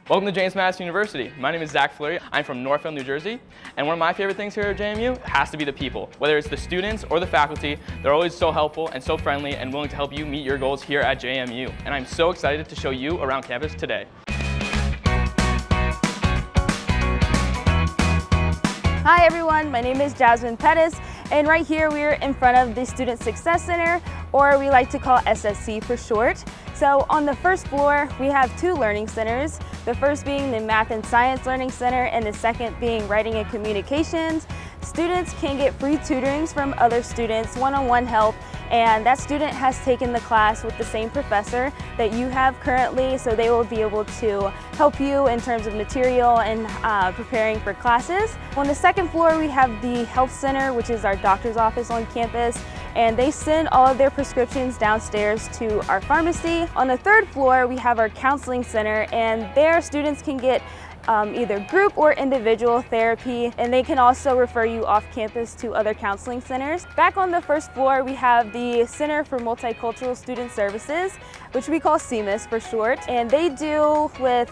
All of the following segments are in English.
Welcome to James Madison University. My name is Zach Fleury. I'm from Northfield, New Jersey. And one of my favorite things here at JMU has to be the people. Whether it's the students or the faculty, they're always so helpful and so friendly and willing to help you meet your goals here at JMU. And I'm so excited to show you around campus today. Hi everyone, my name is Jasmine Pettis, and right here we are in front of the Student Success Center, or we like to call SSC for short. So on the first floor, we have two learning centers, the first being the Math and Science Learning Center and the second being Writing and Communications. Students can get free tutorings from other students, one-on-one help, and that student has taken the class with the same professor that you have currently, so they will be able to help you in terms of material and preparing for classes. On the second floor, we have the Health Center, which is our doctor's office on campus, and they send all of their prescriptions downstairs to our pharmacy. On the third floor, we have our Counseling Center, and there students can get either group or individual therapy, and they can also refer you off campus to other counseling centers. Back on the first floor, we have the Center for Multicultural Student Services, which we call CMIS for short, and they deal with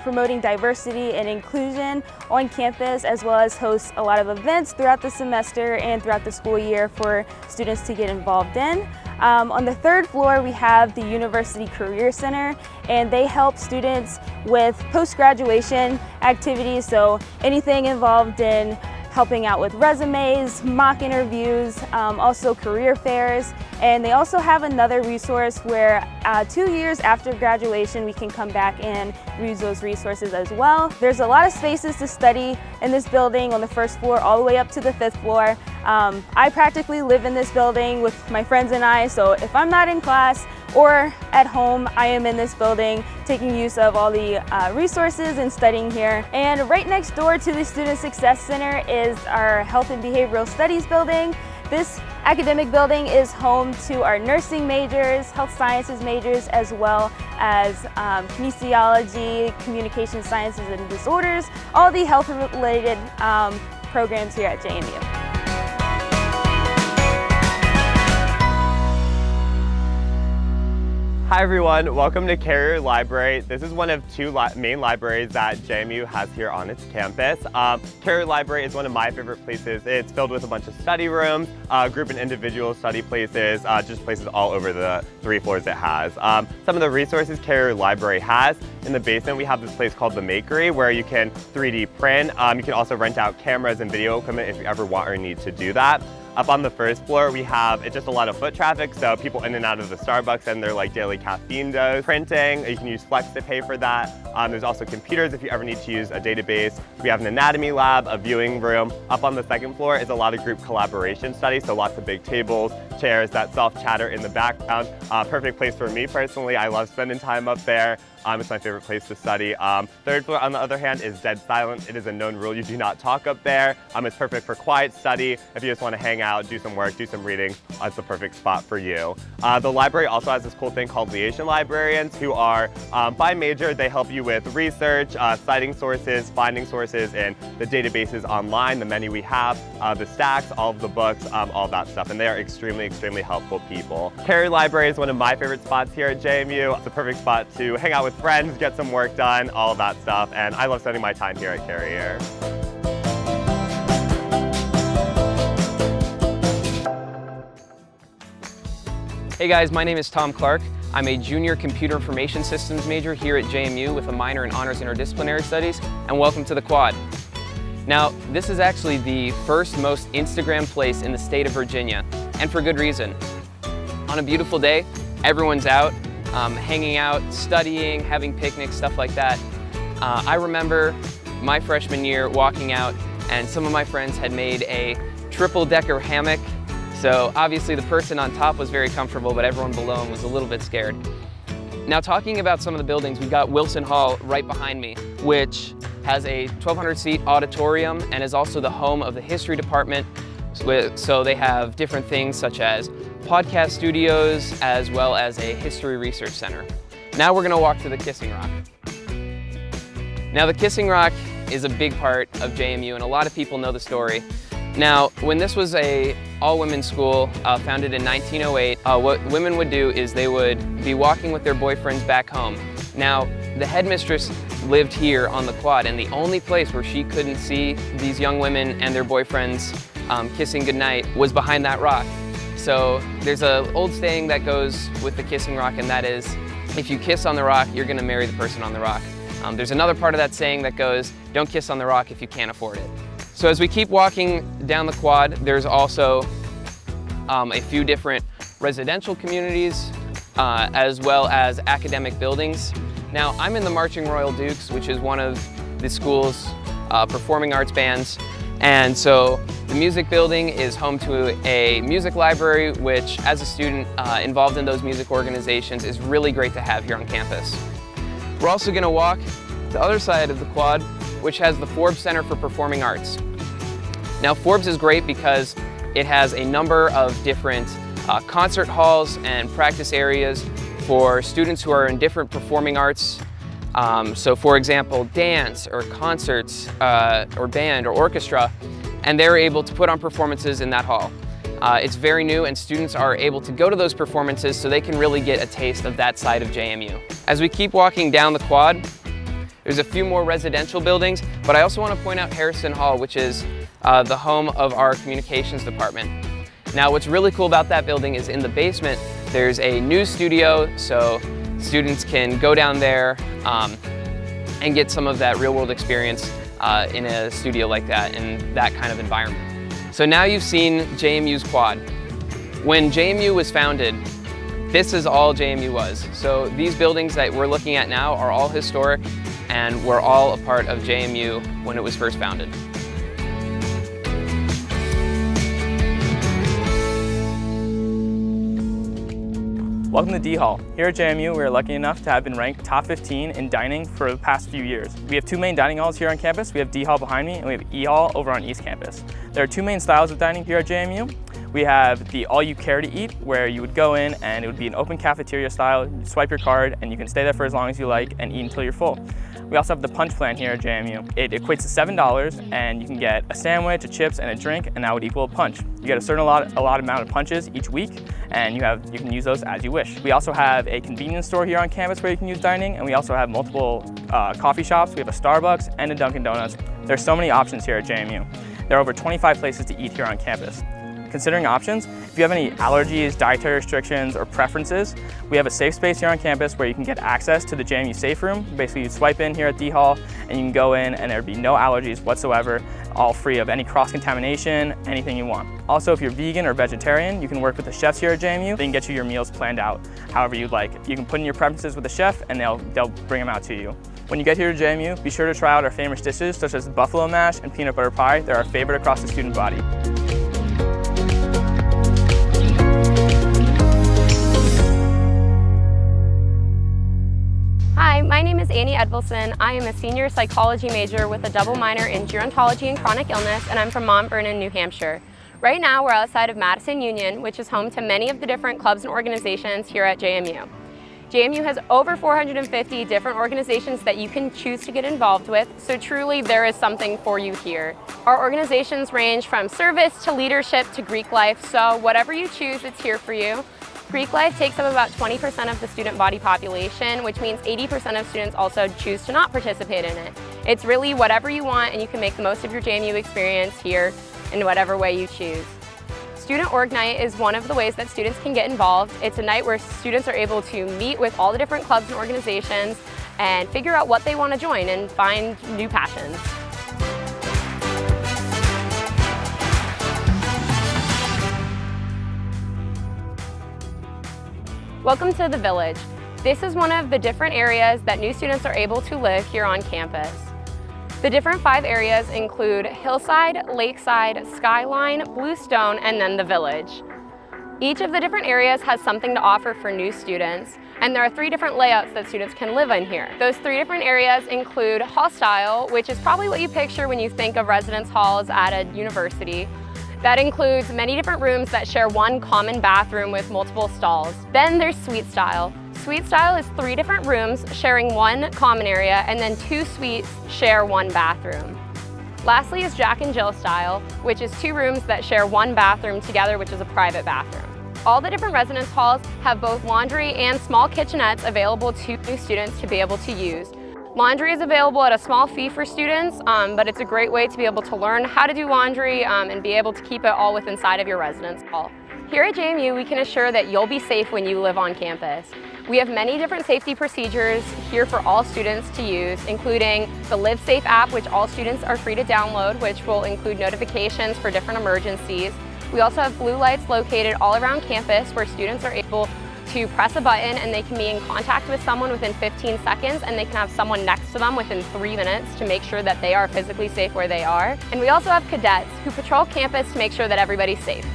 promoting diversity and inclusion on campus, as well as host a lot of events throughout the semester and throughout the school year for students to get involved in. On the third floor, we have the University Career Center, and they help students with post-graduation activities, so anything involved in helping out with resumes, mock interviews, also career fairs, and they also have another resource where 2 years after graduation we can come back and use those resources as well. There's a lot of spaces to study in this building on the first floor all the way up to the 5th floor. I practically live in this building with my friends and I, so if I'm not in class or at home, I am in this building taking use of all the resources and studying here. And right next door to the Student Success Center is our Health and Behavioral Studies building. This academic building is home to our nursing majors, health sciences majors, as well as kinesiology, communication sciences and disorders, all the health-related programs here at JMU. Hi everyone, welcome to Carrier Library. This is one of two main libraries that JMU has here on its campus. Carrier Library is one of my favorite places. It's filled with a bunch of study rooms, group and individual study places, just places all over the 3 floors it has. Some of the resources Carrier Library has, in the basement we have this place called the Makery where you can 3D print. You can also rent out cameras and video equipment if you ever want or need to do that. Up on the first floor, we have, it's just a lot of foot traffic, so people in and out of the Starbucks and their daily caffeine dose. Printing, you can use Flex to pay for that. There's also computers if you ever need to use a database. We have an anatomy lab, a viewing room. Up on the second floor is a lot of group collaboration studies, so lots of big tables, chairs, that soft chatter in the background. Perfect place for me personally. I love spending time up there. It's my favorite place to study. Third floor, on the other hand, is dead silent. It is a known rule you do not talk up there. It's perfect for quiet study. If you just want to hang out, do some work, do some reading, it's the perfect spot for you. The library also has this cool thing called liaison librarians who are, by major, they help you with research, citing sources, finding sources in the databases online, the menu we have, the stacks, all of the books, all that stuff, and they are extremely, extremely helpful people. Carrier Library is one of my favorite spots here at JMU. It's a perfect spot to hang out with friends, get some work done, all of that stuff, and I love spending my time here at Carrier. Hey guys, my name is Tom Clark. I'm a junior computer information systems major here at JMU with a minor in honors interdisciplinary studies, and welcome to the Quad. Now, this is actually the first most Instagram place in the state of Virginia, and for good reason. On a beautiful day, everyone's out, hanging out, studying, having picnics, stuff like that. I remember my freshman year walking out and some of my friends had made a triple-decker hammock. So obviously the person on top was very comfortable, but everyone below him was a little bit scared. Now talking about some of the buildings, we've got Wilson Hall right behind me, which has a 1,200 seat auditorium and is also the home of the history department. So they have different things such as podcast studios as well as a history research center. Now we're gonna walk to the Kissing Rock. Now the Kissing Rock is a big part of JMU and a lot of people know the story. Now, when this was a all-women's school founded in 1908, what women would do is they would be walking with their boyfriends back home. Now, The headmistress lived here on the quad, and the only place where she couldn't see these young women and their boyfriends kissing goodnight was behind that rock. So there's an old saying that goes with the kissing rock, and that is, if you kiss on the rock, you're gonna marry the person on the rock. There's another part of that saying that goes, don't kiss on the rock if you can't afford it. So as we keep walking down the quad, there's also a few different residential communities, as well as academic buildings. Now, I'm in the Marching Royal Dukes, which is one of the school's performing arts bands. And so the music building is home to a music library, which as a student involved in those music organizations is really great to have here on campus. We're also gonna walk the other side of the quad, which has the Forbes Center for Performing Arts. Now, Forbes is great because it has a number of different concert halls and practice areas for students who are in different performing arts. So for example, dance or concerts or band or orchestra, and they're able to put on performances in that hall. It's very new, and students are able to go to those performances so they can really get a taste of that side of JMU. As we keep walking down the quad, there's a few more residential buildings, but I also want to point out Harrison Hall, which is the home of our communications department. Now, what's really cool about that building is in the basement, there's a news studio, so students can go down there and get some of that real-world experience in a studio like that, in that kind of environment. So now you've seen JMU's quad. When JMU was founded, this is all JMU was. So these buildings that we're looking at now are all historic, and were all a part of JMU when it was first founded. Welcome to D Hall. Here at JMU, we are lucky enough to have been ranked top 15 in dining for the past few years. We have two main dining halls here on campus. We have D Hall behind me, and we have E Hall over on East Campus. There are two main styles of dining here at JMU. We have the all you care to eat, where you would go in and it would be an open cafeteria style. You swipe your card and you can stay there for as long as you like and eat until you're full. We also have the punch plan here at JMU. It equates to $7, and you can get a sandwich, a chips, and a drink, and that would equal a punch. You get a certain amount of punches each week, and you can use those as you wish. We also have a convenience store here on campus where you can use dining, and we also have multiple coffee shops. We have a Starbucks and a Dunkin' Donuts. There's so many options here at JMU. There are over 25 places to eat here on campus. Considering options, if you have any allergies, dietary restrictions, or preferences, we have a safe space here on campus where you can get access to the JMU Safe Room. Basically, you swipe in here at D Hall and you can go in and there'd be no allergies whatsoever, all free of any cross-contamination, anything you want. Also, if you're vegan or vegetarian, you can work with the chefs here at JMU. They can get you your meals planned out however you'd like. You can put in your preferences with the chef and they'll bring them out to you. When you get here to JMU, be sure to try out our famous dishes such as buffalo mash and peanut butter pie. They're our favorite across the student body. Hi, my name is Annie Edvilson. I am a senior psychology major with a double minor in gerontology and chronic illness, and I'm from Mount Vernon, New Hampshire. Right now, we're outside of Madison Union, which is home to many of the different clubs and organizations here at JMU. JMU has over 450 different organizations that you can choose to get involved with, so truly there is something for you here. Our organizations range from service to leadership to Greek life, so whatever you choose, it's here for you. Greek life takes up about 20% of the student body population, which means 80% of students also choose to not participate in it. It's really whatever you want, and you can make the most of your JMU experience here in whatever way you choose. Student Org Night is one of the ways that students can get involved. It's a night where students are able to meet with all the different clubs and organizations and figure out what they want to join and find new passions. Welcome to the Village. This is one of the different areas that new students are able to live here on campus. The different 5 areas include Hillside, Lakeside, Skyline, Bluestone, and then the Village. Each of the different areas has something to offer for new students, and there are 3 different layouts that students can live in here. Those 3 different areas include Hall Style, which is probably what you picture when you think of residence halls at a university. That includes many different rooms that share one common bathroom with multiple stalls. Then there's Suite Style. Suite Style is 3 different rooms sharing one common area, and then 2 suites share one bathroom. Lastly is Jack and Jill Style, which is 2 rooms that share one bathroom together, which is a private bathroom. All the different residence halls have both laundry and small kitchenettes available to new students to be able to use. Laundry is available at a small fee for students, but it's a great way to be able to learn how to do laundry and be able to keep it all within inside of your residence hall. Here at JMU, we can assure that you'll be safe when you live on campus. We have many different safety procedures here for all students to use, including the Live Safe app, which all students are free to download, which will include notifications for different emergencies. We also have blue lights located all around campus where students are able to press a button and they can be in contact with someone within 15 seconds, and they can have someone next to them within 3 minutes to make sure that they are physically safe where they are. And we also have cadets who patrol campus to make sure that everybody's safe.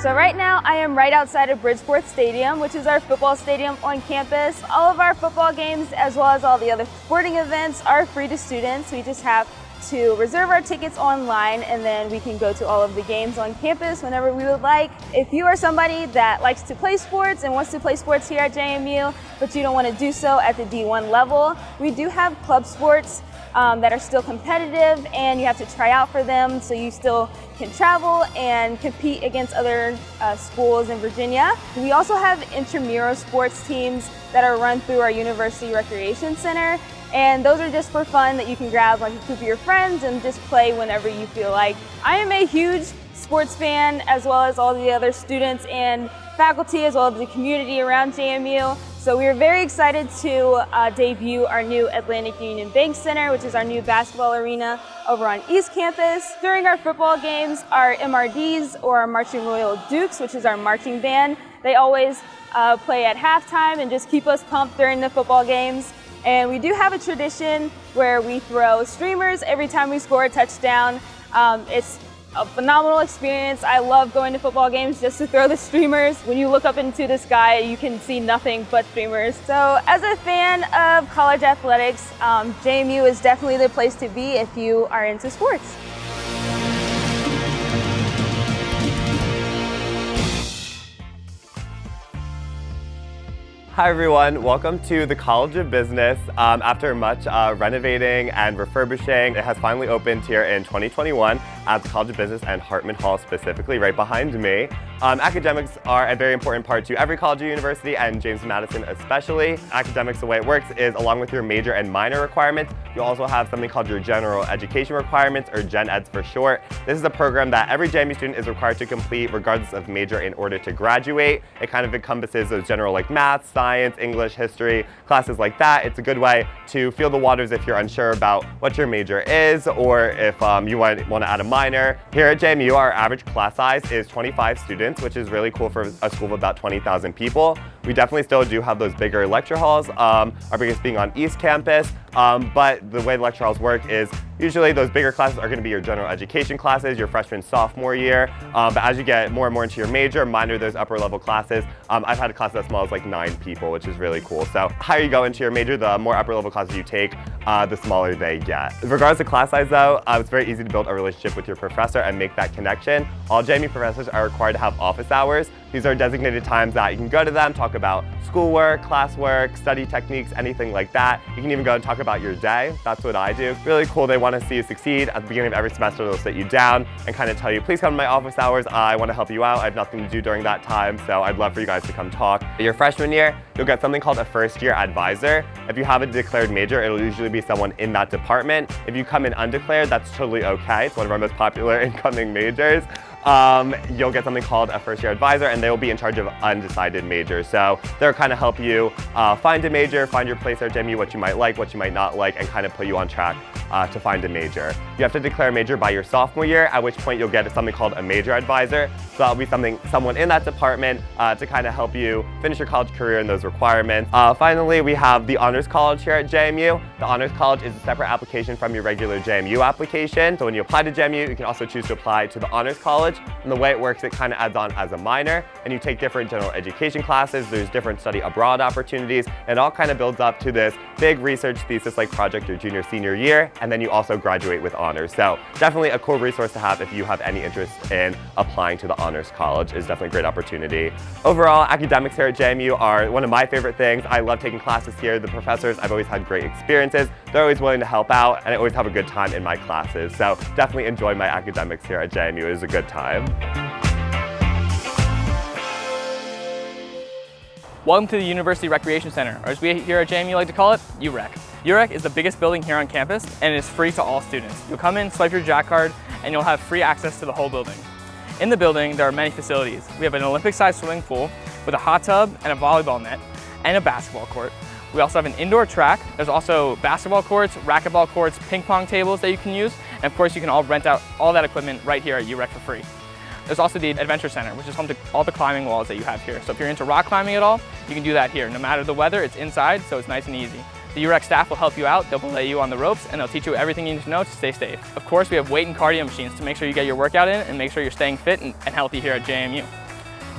So right now I am right outside of Bridgeforth Stadium, which is our football stadium on campus. All of our football games, as well as all the other sporting events, are free to students. We just have to reserve our tickets online, and then we can go to all of the games on campus whenever we would like. If you are somebody that likes to play sports and wants to play sports here at JMU, but you don't want to do so at the D1 level, we do have club sports that are still competitive, and you have to try out for them, so you still can travel and compete against other schools in Virginia. We also have intramural sports teams that are run through our University Recreation Center, and those are just for fun that you can grab like a group of your friends and just play whenever you feel like. I am a huge sports fan, as well as all the other students and faculty, as well as the community around JMU. So we are very excited to debut our new Atlantic Union Bank Center, which is our new basketball arena over on East Campus. During our football games, our MRDs, or our Marching Royal Dukes, which is our marching band, they always play at halftime and just keep us pumped during the football games. And we do have a tradition where we throw streamers every time we score a touchdown. It's a phenomenal experience. I love going to football games just to throw the streamers. When you look up into the sky, you can see nothing but streamers. So as a fan of college athletics, JMU is definitely the place to be if you are into sports. Hi everyone, welcome to the College of Business. After much renovating and refurbishing, it has finally opened here in 2021 at the College of Business and Hartman Hall specifically, right behind me. Academics are a very important part to every college or university, and James Madison especially. Academics, the way it works is, along with your major and minor requirements, you also have something called your general education requirements, or Gen Eds for short. This is a program that every JMU student is required to complete regardless of major in order to graduate. It kind of encompasses those general like math, science, English, history, classes like that. It's a good way to feel the waters if you're unsure about what your major is, or if you want to add a minor. Here at JMU, our average class size is 25 students, which is really cool for a school of about 20,000 people. We definitely still do have those bigger lecture halls, our biggest being on East Campus, but the way the lecture halls work is usually those bigger classes are going to be your general education classes, your freshman, sophomore year, but as you get more and more into your major, minor, those upper level classes, I've had a class as small as like 9 people, which is really cool. So the higher you go into your major, the more upper level classes you take, the smaller they get. Regardless of class size though, it's very easy to build a relationship with your professor and make that connection. All JMU professors are required to have office hours. These are designated times that you can go to them, talk about schoolwork, classwork, study techniques, anything like that. You can even go and talk about your day. That's what I do. Really cool. They want to see you succeed. At the beginning of every semester, they'll sit you down and kind of tell you, please come to my office hours. I want to help you out. I have nothing to do during that time, so I'd love for you guys to come talk. Your freshman year, you'll get something called a first-year advisor. If you have a declared major, it'll usually be someone in that department. If you come in undeclared, that's totally okay. It's one of our most popular incoming majors. You'll get something called a first-year advisor, and they will be in charge of undecided majors. So they'll kind of help you find a major, find your place at JMU, what you might like, what you might not like, and kind of put you on track to find a major. You have to declare a major by your sophomore year, at which point you'll get something called a major advisor. So that'll be someone in that department to kind of help you finish your college career and those requirements. Finally, we have the Honors College here at JMU. The Honors College is a separate application from your regular JMU application. So when you apply to JMU, you can also choose to apply to the Honors College. And the way it works, it kind of adds on as a minor, and you take different general education classes. There's different study abroad opportunities, and it all kind of builds up to this big research thesis-like project your junior, senior year, and then you also graduate with honors. So definitely a cool resource to have if you have any interest in applying to the honors honors college is definitely a great opportunity. Overall, academics here at JMU are one of my favorite things. I love taking classes here. The professors, I've always had great experiences. They're always willing to help out, and I always have a good time in my classes. So definitely enjoy my academics here at JMU. It is a good time. Welcome to the University Recreation Center, or as we here at JMU like to call it, UREC. UREC is the biggest building here on campus, and it is free to all students. You'll come in, swipe your Jack card, and you'll have free access to the whole building. In the building, there are many facilities. We have an Olympic-sized swimming pool with a hot tub and a volleyball net, and a basketball court. We also have an indoor track. There's also basketball courts, racquetball courts, ping pong tables that you can use, and of course you can all rent out all that equipment right here at UREC for free. There's also the Adventure Center, which is home to all the climbing walls that you have here. So if you're into rock climbing at all, you can do that here. No matter the weather, it's inside, so it's nice and easy. The UREC staff will help you out, they'll belay you on the ropes, and they'll teach you everything you need to know to stay safe. Of course, we have weight and cardio machines to make sure you get your workout in and make sure you're staying fit and healthy here at JMU.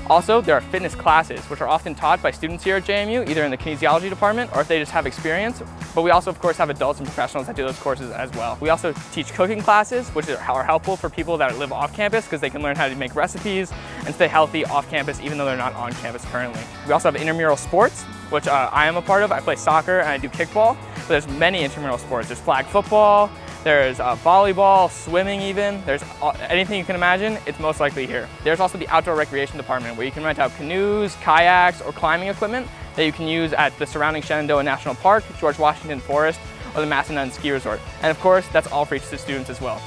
Also, there are fitness classes, which are often taught by students here at JMU, either in the kinesiology department or if they just have experience. But we also, of course, have adults and professionals that do those courses as well. We also teach cooking classes, which are helpful for people that live off campus because they can learn how to make recipes and stay healthy off campus, even though they're not on campus currently. We also have intramural sports, which I am a part of. I play soccer and I do kickball, but there's many intramural sports. There's flag football, there's volleyball, swimming even. There's anything you can imagine, it's most likely here. There's also the outdoor recreation department where you can rent out canoes, kayaks, or climbing equipment that you can use at the surrounding Shenandoah National Park, George Washington Forest, or the Madison Ski Resort. And of course, that's all free to students as well.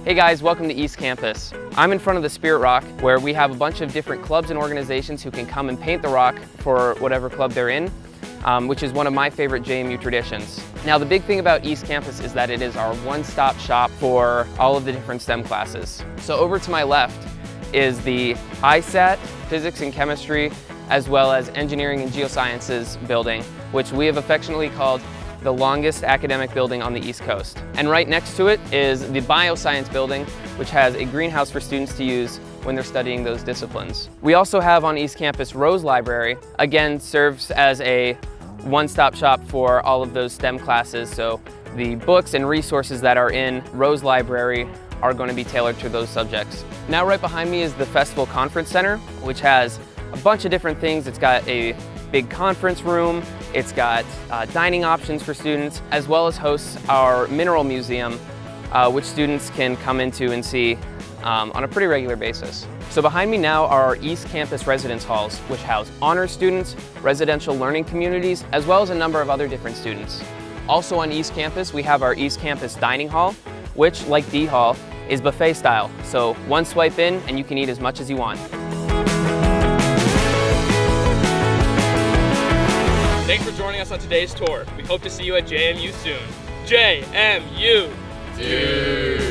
Hey guys, welcome to East Campus. I'm in front of the Spirit Rock where we have a bunch of different clubs and organizations who can come and paint the rock for whatever club they're in, which is one of my favorite JMU traditions. Now the big thing about East Campus is that it is our one-stop shop for all of the different STEM classes. So over to my left is the ISAT, Physics and Chemistry, as well as Engineering and Geosciences building, which we have affectionately called the longest academic building on the East Coast. And right next to it is the Bioscience building, which has a greenhouse for students to use when they're studying those disciplines. We also have on East Campus Rose Library, again serves as a one-stop shop for all of those STEM classes, so the books and resources that are in Rose Library are going to be tailored to those subjects. Now right behind me is the Festival Conference Center, which has a bunch of different things. It's got a big conference room, it's got dining options for students, as well as hosts our Mineral Museum, which students can come into and see on a pretty regular basis. So behind me now are our East Campus residence halls, which house honors students, residential learning communities, as well as a number of other different students. Also on East Campus, we have our East Campus Dining Hall, which, like D Hall, is buffet style. So one swipe in and you can eat as much as you want. Thanks for joining us on today's tour. We hope to see you at JMU soon. JMU! Dude.